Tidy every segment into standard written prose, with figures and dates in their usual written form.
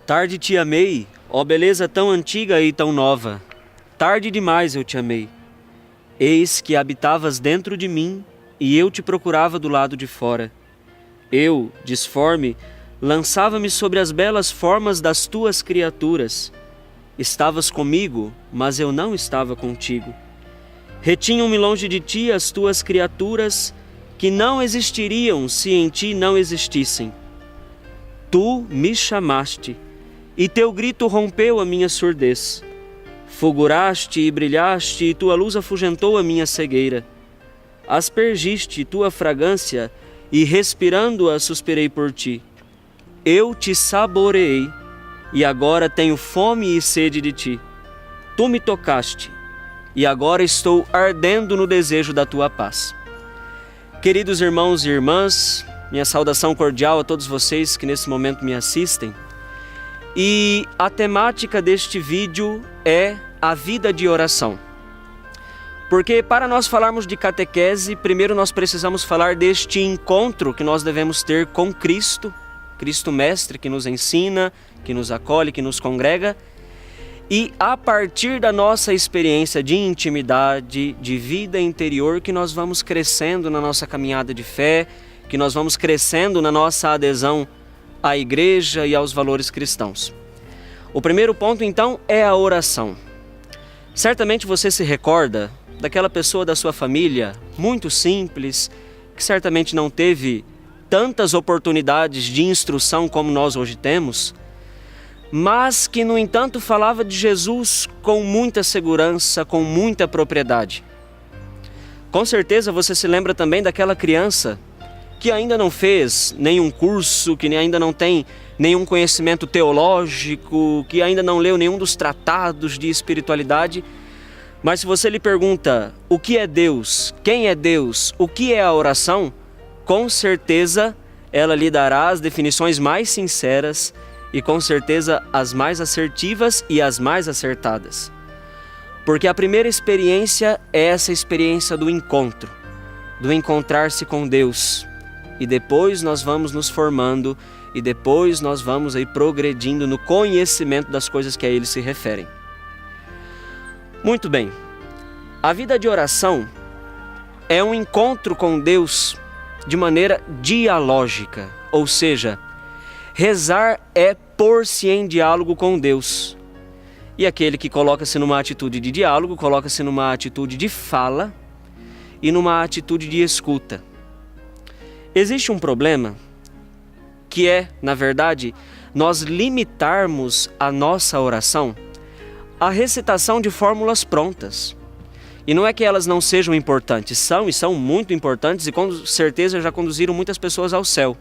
Tarde te amei, ó beleza tão antiga e tão nova. Tarde demais eu te amei. Eis que habitavas dentro de mim e eu te procurava do lado de fora. Eu, disforme, lançava-me sobre as belas formas das tuas criaturas. Estavas comigo, mas eu não estava contigo. Retinham-me longe de ti as tuas criaturas, que não existiriam se em ti não existissem. Tu me chamaste, e teu grito rompeu a minha surdez. Fulguraste e brilhaste, e tua luz afugentou a minha cegueira. Aspergiste tua fragrância, e respirando-a suspirei por ti. Eu te saboreei, e agora tenho fome e sede de ti. Tu me tocaste, e agora estou ardendo no desejo da tua paz. Queridos irmãos e irmãs, minha saudação cordial a todos vocês que nesse momento me assistem. E a temática deste vídeo é a vida de oração. Porque para nós falarmos de catequese, primeiro nós precisamos falar deste encontro que nós devemos ter com Cristo, Cristo Mestre, que nos ensina, que nos acolhe, que nos congrega. E a partir da nossa experiência de intimidade, de vida interior, que nós vamos crescendo na nossa caminhada de fé, que nós vamos crescendo na nossa adesão à igreja e aos valores cristãos. O primeiro ponto, então, é a oração. Certamente você se recorda daquela pessoa da sua família, muito simples, que certamente não teve tantas oportunidades de instrução como nós hoje temos, mas que, no entanto, falava de Jesus com muita segurança, com muita propriedade. Com certeza você se lembra também daquela criança que ainda não fez nenhum curso, que ainda não tem nenhum conhecimento teológico, que ainda não leu nenhum dos tratados de espiritualidade, mas se você lhe pergunta o que é Deus, quem é Deus, o que é a oração, com certeza ela lhe dará as definições mais sinceras e com certeza as mais assertivas e as mais acertadas. Porque a primeira experiência é essa experiência do encontro, do encontrar-se com Deus. E depois nós vamos nos formando e depois nós vamos aí progredindo no conhecimento das coisas que a Ele se referem. Muito bem, a vida de oração é um encontro com Deus de maneira dialógica, ou seja, rezar é pôr-se em diálogo com Deus. E aquele que coloca-se numa atitude de diálogo, coloca-se numa atitude de fala e numa atitude de escuta. Existe um problema que é, na verdade, nós limitarmos a nossa oração à recitação de fórmulas prontas. E não é que elas não sejam importantes, são e são muito importantes e com certeza já conduziram muitas pessoas ao céu.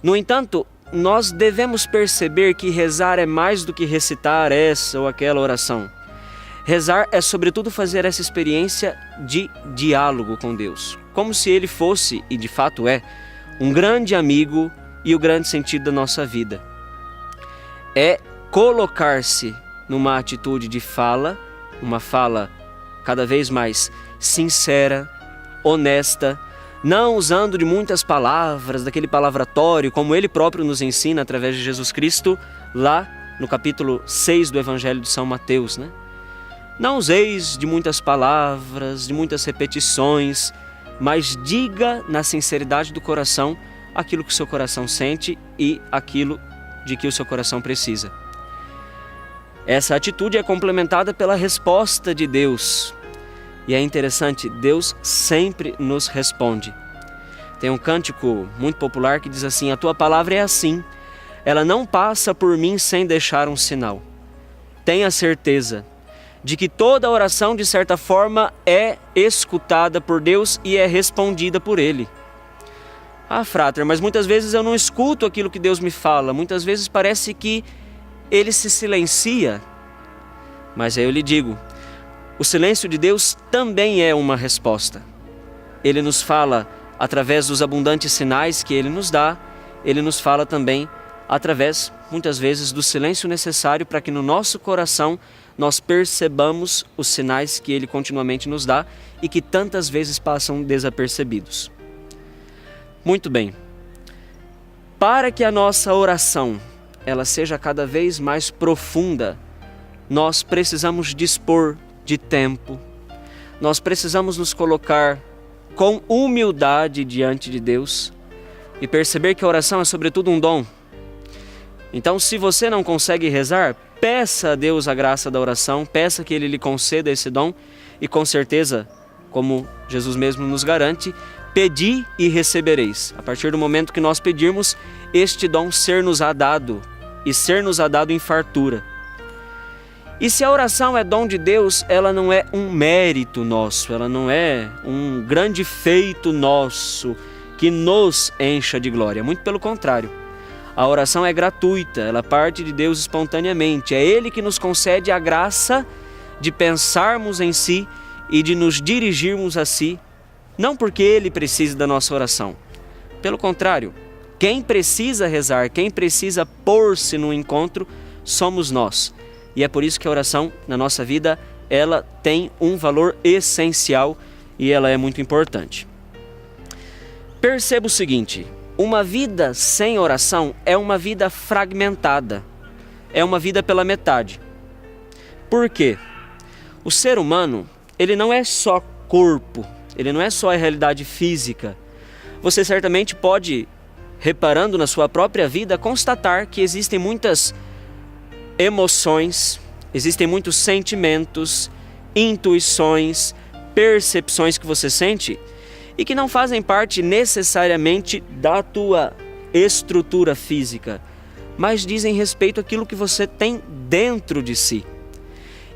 No entanto, nós devemos perceber que rezar é mais do que recitar essa ou aquela oração. Rezar é sobretudo fazer essa experiência de diálogo com Deus, como se Ele fosse, e de fato é, um grande amigo e o grande sentido da nossa vida. É colocar-se numa atitude de fala, uma fala cada vez mais sincera, honesta, não usando de muitas palavras, daquele palavratório, como Ele próprio nos ensina através de Jesus Cristo, lá no capítulo 6 do Evangelho de São Mateus, né? Não useis de muitas palavras, de muitas repetições, mas diga na sinceridade do coração aquilo que o seu coração sente e aquilo de que o seu coração precisa. Essa atitude é complementada pela resposta de Deus. E é interessante, Deus sempre nos responde. Tem um cântico muito popular que diz assim: a tua palavra é assim, ela não passa por mim sem deixar um sinal. Tenha certeza de que toda oração, de certa forma, é escutada por Deus e é respondida por Ele. Ah, frater, mas muitas vezes eu não escuto aquilo que Deus me fala. Muitas vezes parece que Ele se silencia. Mas aí eu lhe digo, o silêncio de Deus também é uma resposta. Ele nos fala através dos abundantes sinais que Ele nos dá. Ele nos fala também através, muitas vezes, do silêncio necessário para que no nosso coração nós percebamos os sinais que Ele continuamente nos dá e que tantas vezes passam desapercebidos. Muito bem. Para que a nossa oração ela seja cada vez mais profunda, nós precisamos dispor de tempo, nós precisamos nos colocar com humildade diante de Deus e perceber que a oração é sobretudo um dom. Então, se você não consegue rezar, peça a Deus a graça da oração, peça que Ele lhe conceda esse dom e com certeza, como Jesus mesmo nos garante, pedi e recebereis. A partir do momento que nós pedirmos, este dom ser-nos-á dado e ser-nos-á dado em fartura. E se a oração é dom de Deus, ela não é um mérito nosso, ela não é um grande feito nosso que nos encha de glória. Muito pelo contrário, a oração é gratuita, ela parte de Deus espontaneamente. É Ele que nos concede a graça de pensarmos em si e de nos dirigirmos a si, não porque Ele precise da nossa oração. Pelo contrário, quem precisa rezar, quem precisa pôr-se no encontro, somos nós. E é por isso que a oração na nossa vida, ela tem um valor essencial e ela é muito importante. Perceba o seguinte, uma vida sem oração é uma vida fragmentada, é uma vida pela metade. Por quê? O ser humano, ele não é só corpo, ele não é só a realidade física. Você certamente pode, reparando na sua própria vida, constatar que existem muitas emoções, existem muitos sentimentos, intuições, percepções que você sente e que não fazem parte necessariamente da tua estrutura física, mas dizem respeito àquilo que você tem dentro de si.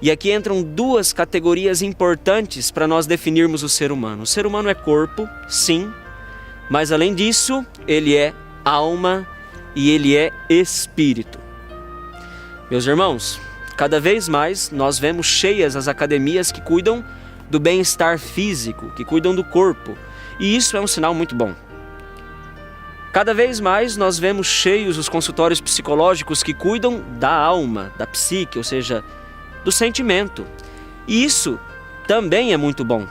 E aqui entram duas categorias importantes para nós definirmos o ser humano. O ser humano é corpo, sim, mas além disso, ele é alma e ele é espírito. Meus irmãos, cada vez mais nós vemos cheias as academias que cuidam do bem-estar físico, que cuidam do corpo, e isso é um sinal muito bom. Cada vez mais nós vemos cheios os consultórios psicológicos que cuidam da alma, da psique, ou seja, do sentimento, e isso também é muito bom.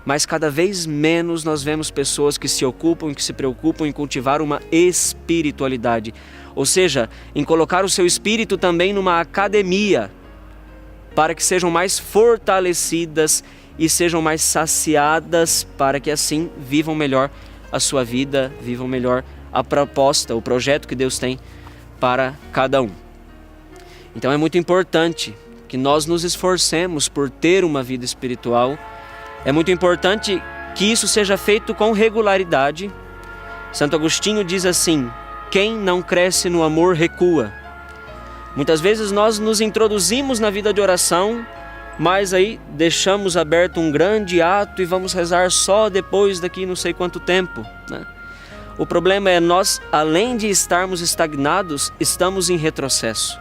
Mas cada vez menos nós vemos pessoas que se ocupam, que se preocupam em cultivar uma espiritualidade, ou seja, em colocar o seu espírito também numa academia, para que sejam mais fortalecidas e sejam mais saciadas, para que assim vivam melhor a sua vida, vivam melhor a proposta, o projeto que Deus tem para cada um. Então é muito importante que nós nos esforcemos por ter uma vida espiritual. É muito importante que isso seja feito com regularidade. Santo Agostinho diz assim: quem não cresce no amor recua. Muitas vezes nós nos introduzimos na vida de oração, mas aí deixamos aberto um grande ato e vamos rezar só depois daqui não sei quanto tempo, né? O problema é nós, além de estarmos estagnados, estamos em retrocesso.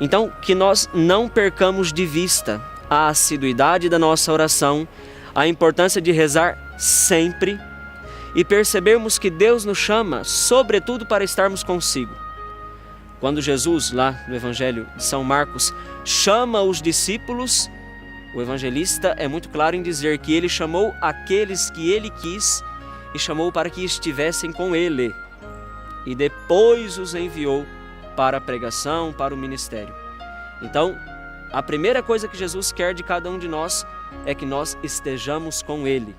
Então, que nós não percamos de vista a assiduidade da nossa oração, a importância de rezar sempre e percebermos que Deus nos chama, sobretudo, para estarmos consigo. Quando Jesus, lá no Evangelho de São Marcos, chama os discípulos, o evangelista é muito claro em dizer que ele chamou aqueles que ele quis e chamou para que estivessem com ele, e depois os enviou para a pregação, para o ministério. Então, a primeira coisa que Jesus quer de cada um de nós é que nós estejamos com Ele.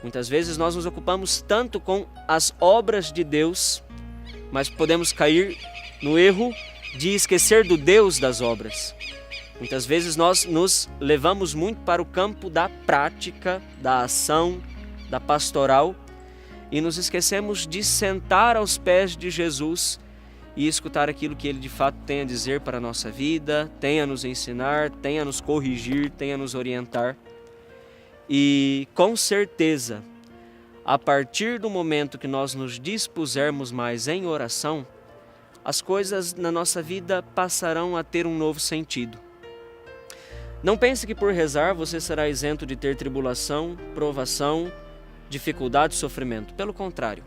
Muitas vezes nós nos ocupamos tanto com as obras de Deus, mas podemos cair no erro de esquecer do Deus das obras. Muitas vezes nós nos levamos muito para o campo da prática, da ação, da pastoral, e nos esquecemos de sentar aos pés de Jesus e escutar aquilo que Ele de fato tem a dizer para a nossa vida, tem a nos ensinar, tem a nos corrigir, tem a nos orientar. E com certeza, a partir do momento que nós nos dispusermos mais em oração, as coisas na nossa vida passarão a ter um novo sentido. Não pense que por rezar você será isento de ter tribulação, provação, dificuldade e sofrimento. Pelo contrário.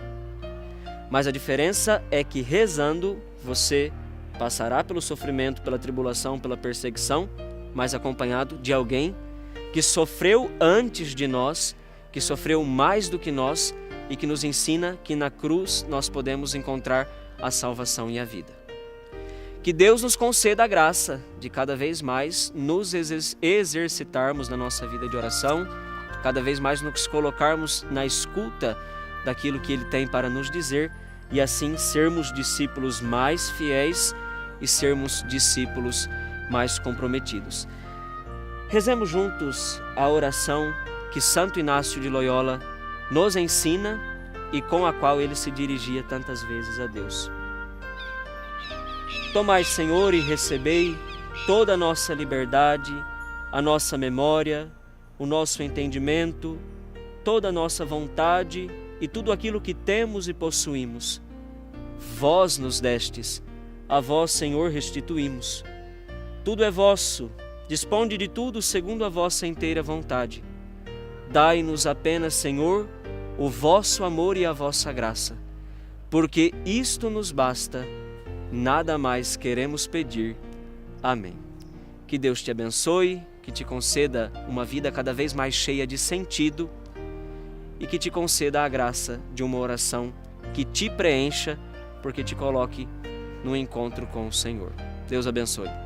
Mas a diferença é que rezando você passará pelo sofrimento, pela tribulação, pela perseguição, mas acompanhado de alguém que sofreu antes de nós, que sofreu mais do que nós e que nos ensina que na cruz nós podemos encontrar a salvação e a vida. Que Deus nos conceda a graça de cada vez mais nos exercitarmos na nossa vida de oração, cada vez mais nos colocarmos na escuta daquilo que Ele tem para nos dizer e assim sermos discípulos mais fiéis e sermos discípulos mais comprometidos. Rezemos juntos a oração que Santo Inácio de Loyola nos ensina e com a qual ele se dirigia tantas vezes a Deus. Tomai, Senhor, e recebei toda a nossa liberdade, a nossa memória, o nosso entendimento, toda a nossa vontade e tudo aquilo que temos e possuímos. Vós nos destes, a vós, Senhor, restituímos. Tudo é vosso, disponde de tudo segundo a vossa inteira vontade. Dai-nos apenas, Senhor, o vosso amor e a vossa graça, porque isto nos basta, nada mais queremos pedir. Amém. Que Deus te abençoe, que te conceda uma vida cada vez mais cheia de sentido e que te conceda a graça de uma oração que te preencha, porque te coloque no encontro com o Senhor. Deus abençoe.